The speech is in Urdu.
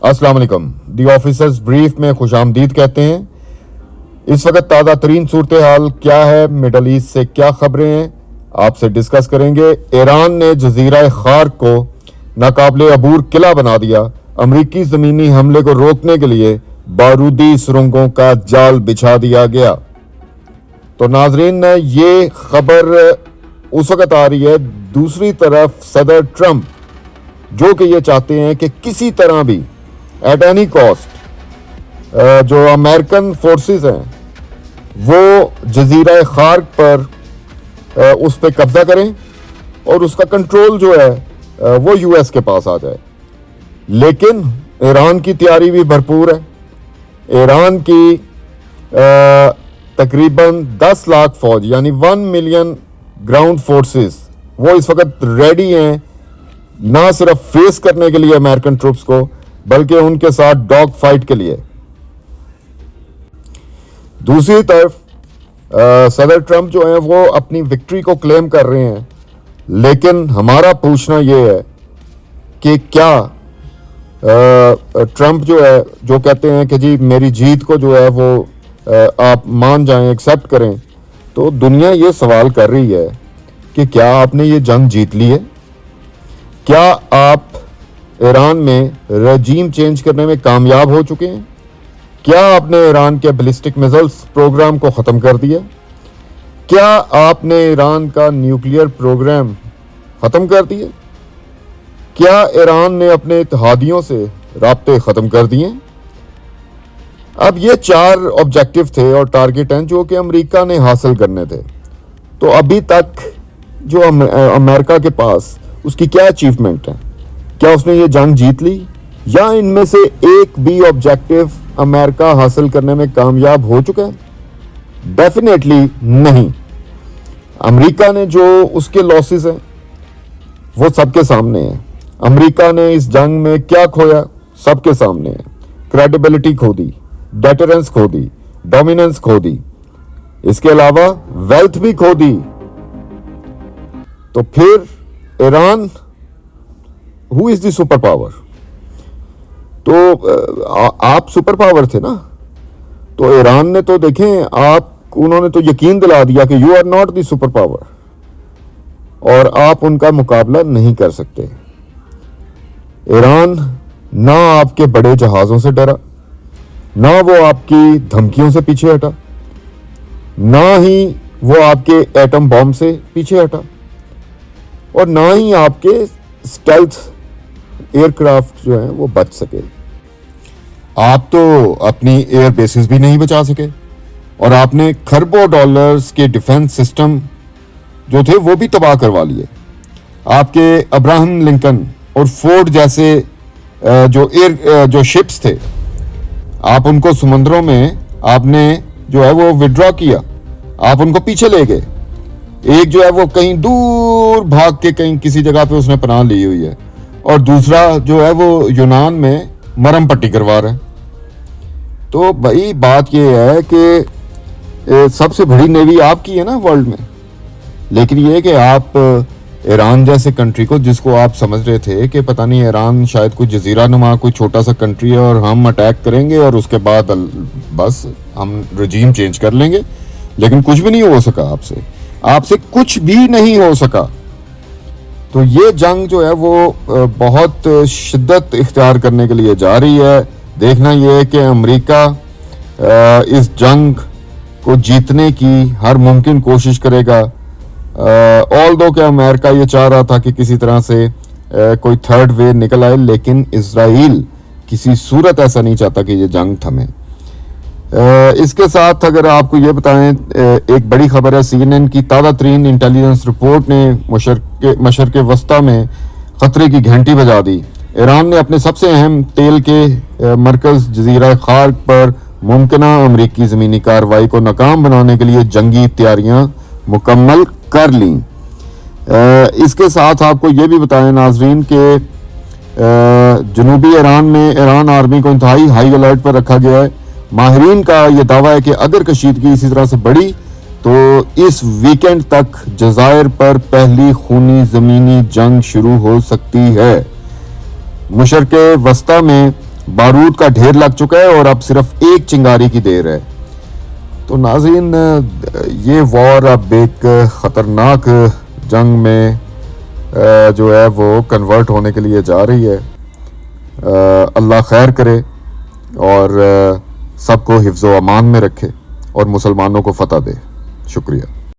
السلام علیکم. دی آفیسرز بریف میں خوش آمدید کہتے ہیں. اس وقت تازہ ترین صورتحال کیا ہے, مڈل ایسٹ سے کیا خبریں ہیں, آپ سے ڈسکس کریں گے. ایران نے جزیرہ خارق کو ناقابل عبور قلعہ بنا دیا. امریکی زمینی حملے کو روکنے کے لیے بارودی سرنگوں کا جال بچھا دیا گیا. تو ناظرین, یہ خبر اس وقت آ رہی ہے. دوسری طرف صدر ٹرمپ جو کہ یہ چاہتے ہیں کہ کسی طرح بھی ایٹ اینی کاسٹ جو امریکن فورسز ہیں وہ جزیرہ خارق پر اس پہ قبضہ کریں اور اس کا کنٹرول جو ہے وہ یو ایس کے پاس آ جائے. لیکن ایران کی تیاری بھی بھرپور ہے. ایران کی تقریباً 10 لاکھ فوج یعنی 1 ملین گراؤنڈ فورسز وہ اس وقت ریڈی ہیں, نہ صرف فیس کرنے کے لیے امریکن ٹروپس کو بلکہ ان کے ساتھ ڈاگ فائٹ کے لیے. دوسری طرف صدر ٹرمپ جو ہیں وہ اپنی وکٹری کو کلیم کر رہے ہیں, لیکن ہمارا پوچھنا یہ ہے کہ کیا ٹرمپ جو ہے جو کہتے ہیں کہ جی میری جیت کو جو ہے وہ آپ مان جائیں, ایکسیپٹ کریں, تو دنیا یہ سوال کر رہی ہے کہ کیا آپ نے یہ جنگ جیت لی ہے؟ کیا آپ ایران میں رجیم چینج کرنے میں کامیاب ہو چکے ہیں؟ کیا آپ نے ایران کے بیلسٹک میزائلز پروگرام کو ختم کر دیا؟ کیا آپ نے ایران کا نیوکلیئر پروگرام ختم کر دیا؟ کیا ایران نے اپنے اتحادیوں سے رابطے ختم کر دیے؟ اب یہ 4 آبجیکٹو تھے اور ٹارگٹ ہیں جو کہ امریکہ نے حاصل کرنے تھے. تو ابھی تک جو امریکہ کے پاس اس کی کیا اچیومنٹ ہے؟ کیا اس نے یہ جنگ جیت لی یا ان میں سے ایک بھی آبجیکٹو امریکہ حاصل کرنے میں کامیاب ہو چکا ہے؟ ڈیفینیٹلی نہیں. امریکہ نے جو اس کے لاسز ہیں وہ سب کے سامنے ہیں. امریکہ نے اس جنگ میں کیا کھویا سب کے سامنے ہے. کریڈیبلٹی کھو دی, ڈیٹرنس کھو دی, ڈومیننس کھو دی, اس کے علاوہ ویلتھ بھی کھو دی. تو پھر ایران ہو از دی سپر پاور؟ تو آپ سپر پاور تھے نا, تو ایران نے تو دیکھیں انہوں نے تو یقین دلا دیا کہ you are not the super power اور آپ ان کا مقابلہ نہیں کر سکتے. ایران نہ آپ کے بڑے جہازوں سے ڈرا, نہ وہ آپ کی دھمکیوں سے پیچھے ہٹا, نہ ہی وہ آپ کے ایٹم بم سے پیچھے ہٹا, اور نہ ہی آپ کے اسٹیلتھ ایئر کرافٹ جو ہیں وہ بچ سکے. آپ تو اپنی ایئر بیسز بھی نہیں بچا سکے اور آپ نے کھربوں ڈالرز کے ڈیفنس سسٹم جو تھے وہ بھی تباہ کروا لیے. آپ کے ابراہم لنکن اور فورڈ جیسے جو شپس تھے, آپ ان کو سمندروں میں آپ نے جو ہے وہ وڈرا کیا, آپ ان کو پیچھے لے گئے. ایک جو ہے وہ کہیں دور بھاگ کے کہیں کسی جگہ پہ اس نے پناہ لی ہوئی ہے, اور دوسرا جو ہے وہ یونان میں مرم پٹی کروا رہا ہے. تو بھائی بات یہ ہے کہ سب سے بڑی نیوی آپ کی ہے نا ورلڈ میں, لیکن یہ کہ آپ ایران جیسے کنٹری کو, جس کو آپ سمجھ رہے تھے کہ پتہ نہیں ایران شاید کوئی جزیرہ نما کوئی چھوٹا سا کنٹری ہے اور ہم اٹیک کریں گے اور اس کے بعد بس ہم رجیم چینج کر لیں گے, لیکن کچھ بھی نہیں ہو سکا. آپ سے کچھ بھی نہیں ہو سکا. تو یہ جنگ جو ہے وہ بہت شدت اختیار کرنے کے لیے جا رہی ہے. دیکھنا یہ ہے کہ امریکہ اس جنگ کو جیتنے کی ہر ممکن کوشش کرے گا. آلدو کہ امریکہ یہ چاہ رہا تھا کہ کسی طرح سے کوئی تھرڈ ویو نکل آئے, لیکن اسرائیل کسی صورت ایسا نہیں چاہتا کہ یہ جنگ تھمے. اس کے ساتھ اگر آپ کو یہ بتائیں, ایک بڑی خبر ہے, سی این این کی تازہ ترین انٹیلیجنس رپورٹ نے مشرق وسطی میں خطرے کی گھنٹی بجا دی. ایران نے اپنے سب سے اہم تیل کے مرکز جزیرہ خارق پر ممکنہ امریکی زمینی کارروائی کو ناکام بنانے کے لیے جنگی تیاریاں مکمل کر لیں. اس کے ساتھ آپ کو یہ بھی بتائیں ناظرین کہ جنوبی ایران میں ایران آرمی کو انتہائی ہائی الرٹ پر رکھا گیا ہے. ماہرین کا یہ دعویٰ ہے کہ اگر کشیدگی اسی طرح سے بڑھی تو اس ویکینڈ تک جزائر پر پہلی خونی زمینی جنگ شروع ہو سکتی ہے. مشرق وسطی میں بارود کا ڈھیر لگ چکا ہے اور اب صرف ایک چنگاری کی دیر ہے. تو ناظرین یہ وار اب ایک خطرناک جنگ میں جو ہے وہ کنورٹ ہونے کے لیے جا رہی ہے. اللہ خیر کرے اور سب کو حفظ و امان میں رکھے اور مسلمانوں کو فتح دے. شکریہ.